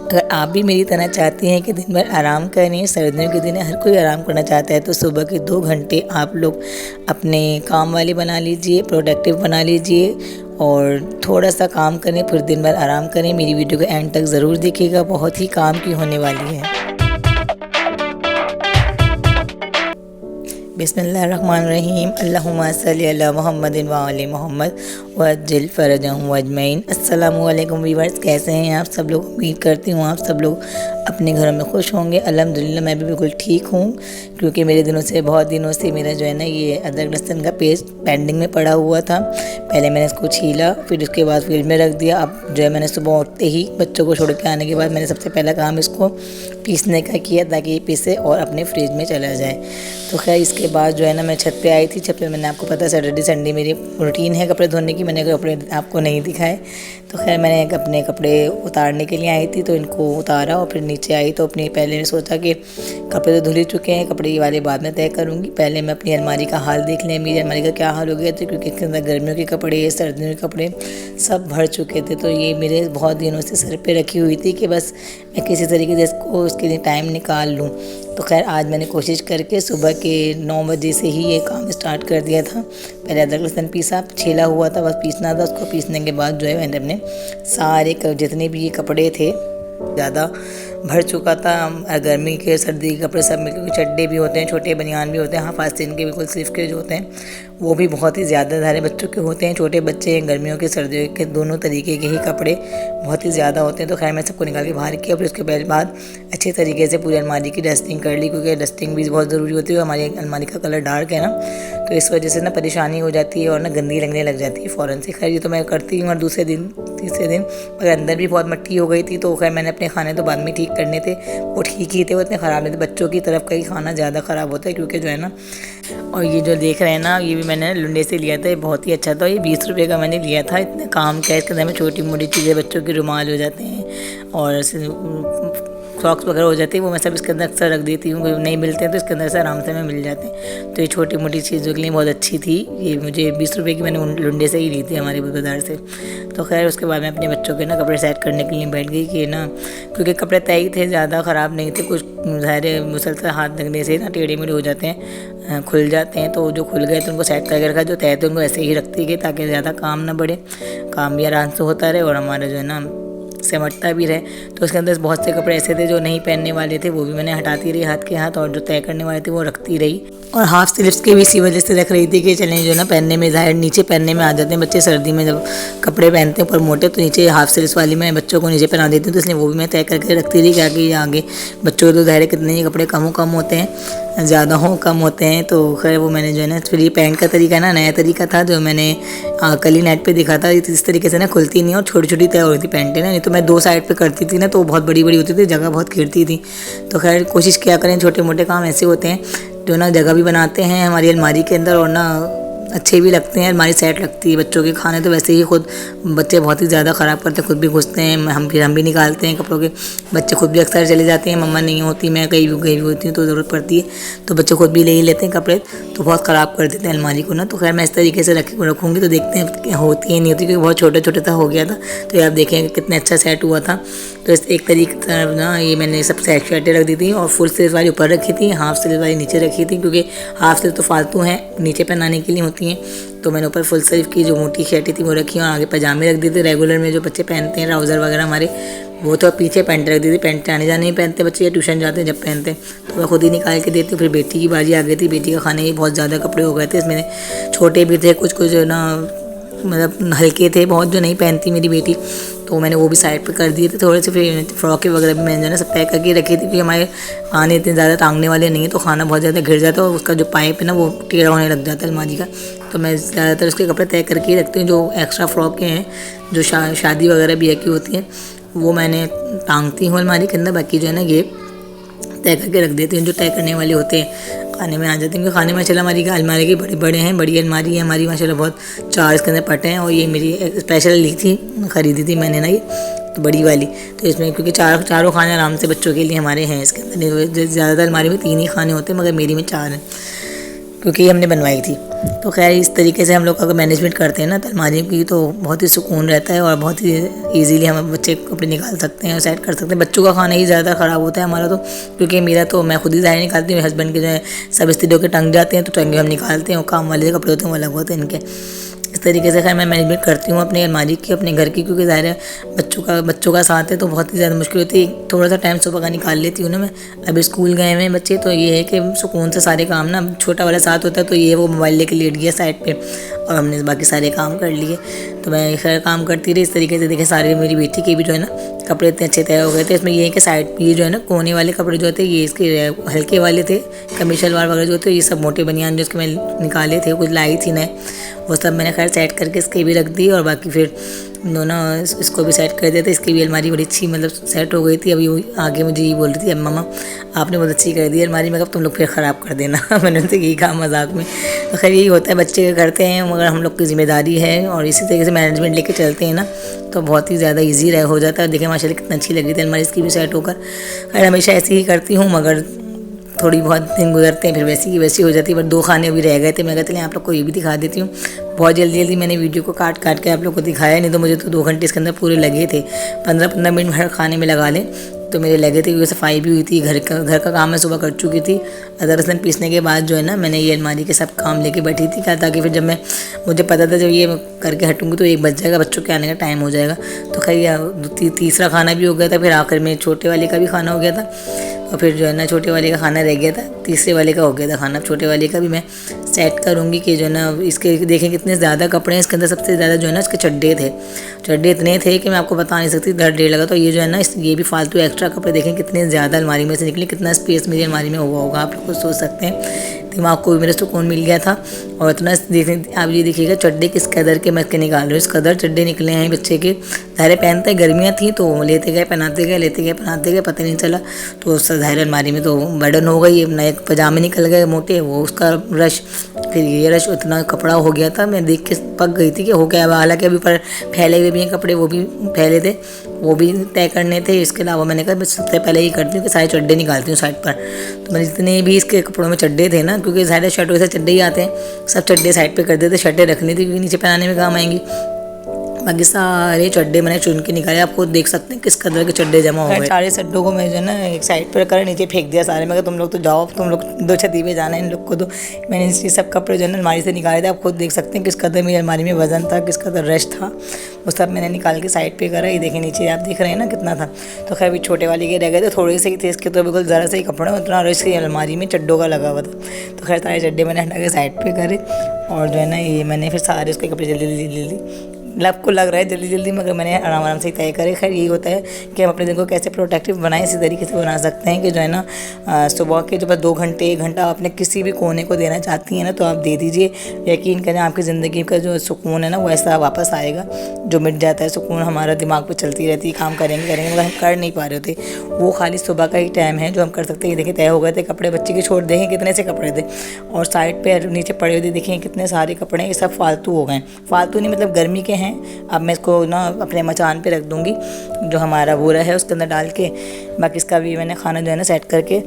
अगर आप भी मेरी तरह चाहती हैं कि दिन भर आराम करें, सर्दियों के दिन हर कोई आराम करना चाहता है, तो सुबह के 2 घंटे आप लोग अपने काम वाले बना लीजिए, प्रोडक्टिव बना लीजिए और थोड़ा सा काम करें, फिर दिन भर आराम करें। मेरी वीडियो को एंड तक ज़रूर देखिएगा, बहुत ही काम की होने वाली है। बिस्मिल्लाहिर्रहमानिर्रहीम। अल्लाहुम्मा सल्ली अला मुहम्मदिन व आले मोहम्मद वअज्जिल फ़रजहुम अजमईन। अस्सलामु अलैकुम व्यूअर्स, कैसे हैं आप सब लोग? उम्मीद करती हूँ आप सब लोग अपने घरों में खुश होंगे। अल्हम्दुलिल्लाह मैं भी बिल्कुल ठीक हूँ, क्योंकि बहुत दिनों से मेरा जो है ना ये अदरक लहसुन का पेस्ट पेंडिंग में पड़ा हुआ था। पहले मैंने इसको छीला, फिर उसके बाद फ्रिज में रख दिया। अब जो है मैंने सुबह उठते ही बच्चों को छोड़ के आने के बाद मैंने सबसे पहला काम इसको पीसने का किया, ताकि ये पीसे और अपने फ्रिज में चला जाए। तो खैर इसके बाद जो है ना मैं छत पे आई थी। छत पे मैंने, आपको पता है सैटरडे संडे मेरी रूटीन है कपड़े धोने की, मैंने कपड़े आपको नहीं दिखाए। तो खैर मैंने अपने कपड़े उतारने के लिए आई थी, तो इनको उतारा और फिर नीचे आई। तो अपनी पहले ने सोचा कि कपड़े तो धुल ही चुके हैं, कपड़े वाले बाद में तय करूँगी, पहले मैं अपनी अलमारी का हाल देख लें। मेरी अलमारी का क्या हाल हो गया था, क्योंकि इसके अंदर गर्मियों के कपड़े, सर्दियों के कपड़े सब भर चुके थे। तो ये मेरे बहुत दिनों से सर पे रखी हुई थी कि बस मैं किसी तरीके से इसको उसके लिए टाइम निकाल लूँ। तो खैर आज मैंने कोशिश करके सुबह के 9 बजे से ही ये काम स्टार्ट कर दिया था। पहले अदरक लहसुन पीसा, छीला हुआ था, बस पीसना था। उसको पीसने के बाद जो है मैंने अपने सारे जितने भी ये कपड़े थे, ज़्यादा भर चुका था। गर्मी के सर्दी के कपड़े सब में, क्योंकि चड्डे भी होते हैं, छोटे बनियान भी होते हैं, हाफ आस्तीन के बिल्कुल स्लीव के जो होते हैं वो भी बहुत ही ज़्यादा धारे बच्चों के होते हैं। छोटे बच्चे हैं, गर्मियों के सर्दियों के दोनों तरीके के ही कपड़े बहुत ही ज़्यादा होते हैं। तो खैर मैं सबको निकाल के बाहर किया। फिर उसके बाद अच्छे तरीके से पूरी अलमारी की डस्टिंग कर ली, क्योंकि डस्टिंग भी बहुत ज़रूरी होती है। हमारी अलमारी का कलर डार्क है ना, तो इस वजह से ना परेशानी हो जाती है और ना गंदी लगने लग जाती है फ़ौरन से। खैर ये तो मैं करती हूँ। और दूसरे दिन तीसरे दिन अगर अंदर भी बहुत मट्टी हो गई थी, तो खैर मैंने अपने खाने तो बाद में ठीक करने थे, वो ठीक ही थे, वो इतने ख़राब नहीं थे। बच्चों की तरफ का ही खाना ज़्यादा ख़राब होता है, क्योंकि जो है ना, और ये जो देख रहे हैं ना, ये भी मैंने लुंडे से लिया था, ये बहुत ही अच्छा था। ये 20 रुपये का मैंने लिया था। इतने काम का इसके अंदर में छोटी मोटी चीज़ें, बच्चों के रुमाल हो जाते हैं और सॉक्स वगैरह हो जाती है, वो मैं सब इसके अंदर अक्सर रख देती हूँ। नहीं मिलते हैं तो इसके अंदर से आराम से मैं मिल जाते हैं। तो ये छोटी मोटी चीज़ों के लिए बहुत अच्छी थी। ये मुझे 20 रुपये की मैंने लुंडे से ही ली थी, हमारे बाज़ार से। तो खैर उसके बाद मैं अपने बच्चों के ना कपड़े सेट करने के लिए बैठ गई कि ना, क्योंकि कपड़े तय ही थे, ज़्यादा ख़राब नहीं थे। कुछ ज़ाहिर मुसलसल हाथ लगने से ना टेढ़े मेढ़े हो जाते हैं, खुल जाते हैं। तो जो खुल गए तो उनको सेट करके रखा, जो तय थे उनको ऐसे ही रखती गई, ताकि ज़्यादा काम ना बढ़े, काम भी आराम से होता रहे और हमारा जो है ना सिमटता भी रहे। तो उसके अंदर बहुत से कपड़े ऐसे थे जो नहीं पहनने वाले थे, वो भी मैंने हटाती रही हाथ के हाथ, और जो तय करने वाले थे वो रखती रही। और हाफ स्लीव्स के भी इसी वजह से रख रही थी कि चलें जो ना पहनने में, ज़ाहिर नीचे पहनने में आ जाते हैं बच्चे सर्दी में, जब कपड़े पहनते हैं ऊपर मोटे, तो नीचे हाफ स्लीव्स वाली मैं बच्चों को नीचे पहना देती हूँ। तो इसलिए वो भी मैं तय करके रखती रही, क्या कि आगे बच्चों के तो ज़ाहिर कितने ही कपड़े कम होते हैं, ज़्यादा कम होते हैं। तो खैर वो मैंने जो है ना, फिर ये पैंट का तरीका ना नया तरीका था, जो मैंने कल ही नेट पे देखा था। इस तरीके से ना खुलती नहीं और छोटी छोटी तय होती थी पैंटें ना, नहीं तो मैं 2 साइड पे करती थी ना, तो बहुत बड़ी बड़ी होती थी, जगह बहुत घेरती थी। तो खैर कोशिश किया करें, छोटे मोटे काम ऐसे होते हैं जो ना जगह भी बनाते हैं हमारी अलमारी के अंदर, और ना अच्छे भी लगते हैं, अलमारी सेट लगती है। बच्चों के खाने तो वैसे ही खुद बच्चे बहुत ही ज़्यादा ख़राब करते हैं, खुद भी घुसते हैं, हम भी निकालते हैं कपड़ों के। बच्चे खुद भी अक्सर चले जाते हैं, मम्मा नहीं होती, मैं कहीं भी होती हूँ तो ज़रूरत पड़ती है, तो बच्चे खुद भी ले ही लेते हैं कपड़े, तो बहुत ख़राब कर देते हैं अलमारी को ना। तो खैर मैं इस तरीके से रखूँगी, तो देखते हैं होती है नहीं होती, क्योंकि बहुत छोटा छोटा सा हो गया था। तो ये आप देखें कितने अच्छा सेट हुआ था। तो इस एक तरीके से ना ये मैंने सब शर्टें रख दी थी, और फुल स्लीव वाली ऊपर रखी थी, हाफ स्लीव वाली नीचे रखी थी, क्योंकि हाफ स्लीव तो फालतू हैं, नीचे पहनाने के लिए होती हैं। तो मैंने ऊपर फुल स्लीव की जो मोटी शर्टें थी वो रखी, और आगे पजामे रख दिए थे रेगुलर में जो बच्चे पहनते हैं, ट्राउज़र वगैरह हमारे, वो तो पीछे पैंट रख दी थी। पैंट आने जाने नहीं पहनते बच्चे, या ट्यूशन जाते हैं जब पहनते हैं, तो मैं खुद ही निकाल के देती हूँ। फिर बेटी की बारी आ गई थी, बेटी का खाने ही बहुत ज़्यादा कपड़े हो गए थे इसमें, छोटे भी थे कुछ जो ना, मतलब हल्के थे बहुत, जो नहीं पहनती मेरी बेटी, तो मैंने वो भी साइड पे कर दिए थे थोड़े से। फिर फ्रॉकें वगैरह भी मैंने जो है ना सब पैक करके रखी थी, क्योंकि हमारे खाने इतने ज़्यादा टांगने वाले नहीं है, तो खाना बहुत ज़्यादा घिर जाता है और उसका जो पाइप है ना वो टेढ़ा होने लग जाता है अलमारी का। तो मैं ज़्यादातर उसके कपड़े तय करके ही रखती हूँ। जो एक्स्ट्रा फ्रॉकें हैं जो शादी वगैरह भी की होती हैं, वो मैंने टांगती हूँ अलमारी के अंदर। बाकी जो है ना ये तय करके रख देती हूँ, जो तय करने वाले होते हैं खाने में आ जाते हैं, क्योंकि खाने में माशाल्लाह हमारी अलमारी के बड़े बड़े हैं, बड़ी अलमारी है हमारी माशाल्लाह, बहुत 4 इसके अंदर पटे हैं। और ये मेरी स्पेशल ली थी, ख़रीदी थी मैंने ना ये, तो बड़ी वाली। तो इसमें क्योंकि चारों खाने आराम से बच्चों के लिए हमारे हैं इसके अंदर। ज़्यादातर अलमारी में 3 ही खाने होते हैं, मगर मेरी में 4 हैं। क्योंकि ये हमने बनवाई थी। तो खैर इस तरीके से हम लोग अगर मैनेजमेंट करते हैं ना तो अलमारी की तो बहुत ही सुकून रहता है और बहुत ही ईज़िली हम बच्चे कपड़े निकाल सकते हैं और सेट कर सकते हैं। बच्चों का खाना ही ज़्यादा ख़राब होता है हमारा तो, क्योंकि मेरा तो मैं खुद ही ज़ाहिर निकालती हूँ, हस्बैंड के जो है सब इस्त्री होकर टंग जाते हैं तो टंगे हम निकालते हैं और काम वाले जो कपड़े होते हैं वो अलग होते हैं इनके। इस तरीके से खैर मैं मैनेजमेंट करती हूँ अपनी अलमारी की, अपने घर की, क्योंकि ज़ाहिर है बच्चों का साथ है तो बहुत ही ज़्यादा मुश्किल होती है। थोड़ा सा टाइम सुबह का निकाल लेती हूँ ना मैं। अभी स्कूल गए हुए हैं बच्चे तो ये है कि सुकून से सारे काम ना, छोटा वाला साथ होता है तो ये वो मोबाइल लेके लेट गया साइड पे और हमने बाकी सारे काम कर लिए। तो मैं खैर काम करती रही इस तरीके से। देखे सारे मेरी बेटी के भी जो है ना कपड़े इतने अच्छे तैयार हो गए थे। इसमें ये है कि साइड ये जो है ना कोने वाले कपड़े जो थे ये इसके हल्के वाले थे, कमीज शलवार वगैरह जो थे ये सब मोटे बनियान जो इसके मैं निकाले थे, कुछ लाई थी नए, वो सब मैंने खैर सेट करके इसके भी रख दी और बाकी फिर दोनों इसको भी सेट कर दिया था। इसकी भी अलमारी बड़ी अच्छी मतलब सेट हो गई थी। अभी आगे मुझे ये बोल रही थी, अब मम्मा आपने बहुत अच्छी कर दी अलमारी, मैं कब तुम लोग फिर ख़राब कर देना मैंने उनसे यही कहा मजाक में। तो खैर यही होता है, बच्चे करते हैं मगर हम लोग की जिम्मेदारी है और इसी तरीके से मैनेजमेंट लेके चलते हैं ना तो बहुत ही ज़्यादा ईजी हो जाता है। देखिए माशाल्लाह कितना अच्छी लग रही थी अलमारी इसकी भी सेट होकर। खैर हमेशा ऐसे ही करती हूँ मगर थोड़ी बहुत दिन गुजरते हैं फिर वैसी की वैसी हो जाती है। बट 2 खाने अभी रह गए थे, मैं कहते हैं आप लोग को ये भी दिखा देती हूँ। बहुत जल्दी मैंने वीडियो को काट के आप लोग को दिखाया, नहीं तो मुझे तो 2 घंटे इसके अंदर पूरे लगे थे। 15-15 मिनट हर खाने में लगा लें तो मेरे लगे थे, क्योंकि सफाई भी हुई थी, घर का काम मैं सुबह कर चुकी थी। अदरक पीसने के बाद जो है ना मैंने ये अलमारी के सब काम लेके बैठी थी क्या, ताकि फिर जब मुझे पता था जब ये करके हटूँगी तो 1 बज जाएगा, बच्चों के आने का टाइम हो जाएगा। तो खैर तीसरा खाना भी हो गया था, फिर आखिर में छोटे वाले का भी खाना हो गया था और फिर जो है ना छोटे वाले का खाना रह गया था, तीसरे वाले का हो गया था खाना। छोटे वाले का भी मैं सेट करूँगी कि जो है ना इसके देखें कितने ज़्यादा कपड़े हैं। इसके अंदर सबसे ज़्यादा जो है ना इसके चड्डे इतने थे कि मैं आपको बता नहीं सकती, ढेर लगा। तो ये जो है ना ये भी फालतू एक्स्ट्रा कपड़े देखें कितने ज़्यादा अलमारी में से निकले, कितना स्पेस मेरी अलमारी में हुआ होगा आप लोग सोच सकते हैं। दिमाग को भी मेरे सुकून मिल गया था। और इतना देखें आप ये देखिएगा चड्डे किस कदर के मैं के निकाल रही हूँ, इस कदर चड्डे निकले हैं बच्चे के। ज़ाहिर पहनते गर्मियाँ थी तो लेते गए पहनाते गए पता नहीं चला तो उस ज़ाहिर अलमारी में तो बर्डन हो गई। नए पजामे निकल गए मोटे, वो उसका रश, फिर ये रश, इतना कपड़ा हो गया था। मैं देख के पक गई थी कि हो गया। हालांकि अभी पर फैले हुए भी हैं कपड़े, वो भी फैले थे, वो भी तय करने थे। इसके अलावा मैंने कहा सबसे पहले ये करती हूँ कि सारे चड्डे निकालती हूँ साइड पर। तो मैंने जितने भी इसके कपड़ों में चड्डे थे ना, क्योंकि ज़्यादा शर्टों से चड्डे ही आते हैं, सब चड्डे साइड पे कर देते, शर्टें रखनी थी क्योंकि नीचे पहनाने में काम आएंगी। बाकी सारे चड्डे मैंने चुन के निकाले, आप खुद देख सकते हैं किस कदर के चड्डे जमा हो गए। सारे चड्डों को मैं जो है ना एक साइड पर कर नीचे फेंक दिया सारे। मैं तुम लोग तो जाओ, तुम लोग 2 छती पे जाना है इन लोग को। तो मैंने ये सब कपड़े जो है ना अलमारी से निकाले थे, आप खुद देख सकते हैं किस कदर मेरी अलमारी में वजन था, किस कदर रश था, वो सब मैंने निकाल के साइड पे करा। ये देखें नीचे आप देख रहे हैं ना कितना था। तो खैर भी छोटे वाले के रह गए थे, थोड़े से ही थे इसके, तो बिल्कुल ज़रा से ही कपड़े, उतना रश की अलमारी में चड्डों का लगा हुआ था। तो खैर सारे चड्डे मैंने हटा के साइड पे करे और जो है ना ये मैंने फिर सारे उसके कपड़े जल्दी आपको लग रहा है जल्दी मगर मैंने आराम से ही तय करे। खैर यही होता है कि हम अपने दिन को कैसे प्रोटेक्टिव बनाएं, इसी तरीके से बना सकते हैं कि जो है ना सुबह के जो बस 2 घंटे 1 घंटा अपने किसी भी कोने को देना चाहती हैं ना तो आप दे दीजिए। यकीन करें आपकी ज़िंदगी का जो सुकून है ना वो ऐसा वापस आएगा, जो मिट जाता है सुकून। हमारा दिमाग पर चलती रहती है, काम करेंगे मगर हम कर नहीं पा रहे थे। वो खाली सुबह का ही टाइम है जो हम कर सकते हैं। ये देखें तय हो गए थे कपड़े, बच्चे के छोड़ देखें कितने से कपड़े थे और साइड पर नीचे पड़े हुए थे, देखें कितने सारे कपड़े, ये सब फालतू हो गए। फालतू नहीं मतलब गर्मी के हैं। अब मैं को ना अपने मचान पे रख दूंगी, जो हमारा बोरा है उसके अंदर डाल के। बाकी इसका भी मैंने खाना जो है ना सेट करके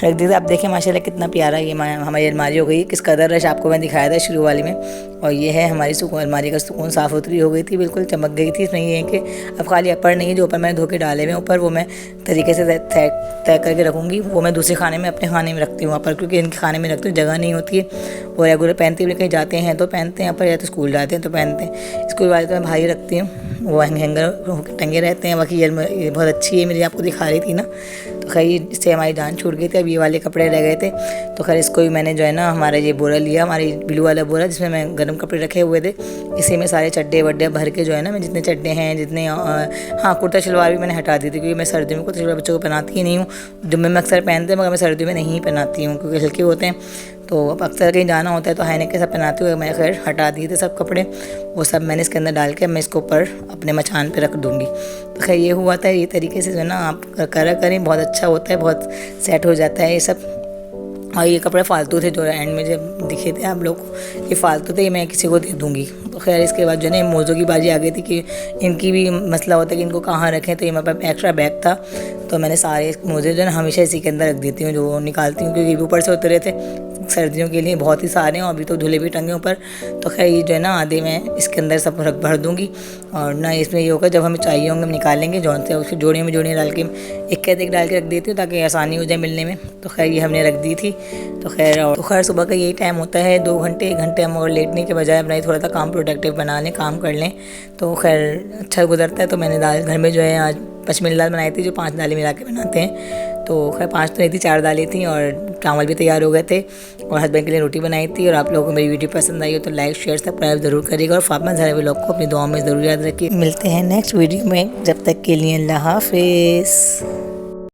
रख दी थी। आप देखें माशाल्लाह कितना प्यारा ये हमारी अलमारी हो गई। किस कदर रश आपको मैं दिखाया था शुरू वाली में। और ये है हमारी सुकून, अलमारी का सुकून साफ़ सुथरी हो गई थी, बिल्कुल चमक गई थी। इसमें ये है कि अब खाली अपर नहीं है, जो ऊपर मैंने धो के डाले हुए ऊपर वो मैं तरीके से तय करके रखूँगी। वो मैं दूसरे खाने में अपने खाने में रखती हूँ अपर, क्योंकि इनके खाने में रखती हूँ जगह नहीं होती है। वो रेगुलर पहनते हुए कहीं जाते हैं तो पहनते हैं अपर, या तो स्कूल जाते हैं तो पहनते हैं। स्कूल वाले तो मैं भारी रखती हूँ, वो हैंगर टंगे रहते हैं। बाकी ये बहुत अच्छी है, मेरी आपको दिखा रही थी ना। तो खैर इससे हमारी जान छूट गई थी। अब ये वाले कपड़े रह गए थे तो खैर इसको भी मैंने जो है ना हमारा ये बोरा लिया, हमारी ब्लू वाला बोरा जिसमें मैं गर्म कपड़े रखे हुए थे। इसी में सारे चड्डे वड्डे भर के जो है ना मैं जितने चड्डे हैं जितने हाँ कुर्ता शलवार भी मैंने हटा दी थी, क्योंकि मैं सर्दियों में कुर्ता शलवार बच्चों को पहनाती ही नहीं हूँ। जुम्मे में अक्सर पहनते हैं मगर मैं सर्दियों में नहीं पहनाती हूँ क्योंकि हल्के होते हैं। तो अब अक्सर कहीं जाना होता है तो हाइनेक के सब पहनाती हूँ। मैं खैर हटा दिए थे सब कपड़े, वो सब मैंने इसके अंदर डाल के मैं इसको ऊपर अपने मचान पे रख दूँगी। तो खैर ये हुआ था। ये तरीके से जो है ना आप करें, बहुत अच्छा होता है, बहुत सेट हो जाता है ये सब। और ये कपड़े फालतू थे जो एंड में जब दिखे थे आप लोग को, ये फालतू थे, ये मैं किसी को दे दूँगी। तो खैर इसके बाद जो है ना मोज़ों की बारी आ गई थी कि इनकी भी मसला होता है कि इनको कहाँ रखें। तो ये मेरे पास एक्स्ट्रा बैग था, तो मैंने सारे मोज़े जो है ना हमेशा इसी के अंदर रख देती हूँ, जो निकालती हूँ, क्योंकि ऊपर से उतरे थे सर्दियों के लिए बहुत ही सारे हैं, अभी तो धुले भी टंगे ऊपर। तो खैर ये जो है ना आधे मैं इसके अंदर सब भर दूँगी, और ना इसमें ये होगा जब हमें चाहिए होंगे हम निकालेंगे जौन से, उसकी जोड़ियों में जोड़ियाँ डाल के एक कैद एक डाल के रख देती हूँ ताकि आसानी हो जाए मिलने में। तो खैर ये हमने रख दी थी। तो खैर सुबह का यही टाइम होता है, 2 घंटे 1 घंटे हम और लेटने के बजाय अपना थोड़ा सा काम प्रोडक्टिव बना लें, काम कर लें, तो खैर अच्छा गुजरता है। तो मैंने दाल घर में जो है आज पचमेली दाल बनाई थी, जो 5 दालें मिला के बनाते हैं। तो खैर 5 तो नहीं थी, 4 दालें थी, और चावल भी तैयार हो गए थे, और हस्बैंड के लिए रोटी बनाई थी। और आप लोगों को मेरी वीडियो पसंद आई हो तो लाइक शेयर सब्सक्राइब ज़रूर करिएगा, और फातिमा ज़हरा व्लॉग को अपनी दुआओं में ज़रूर याद रखिए। मिलते हैं नेक्स्ट वीडियो में, जब तक के लिए अल्लाह हाफिज़।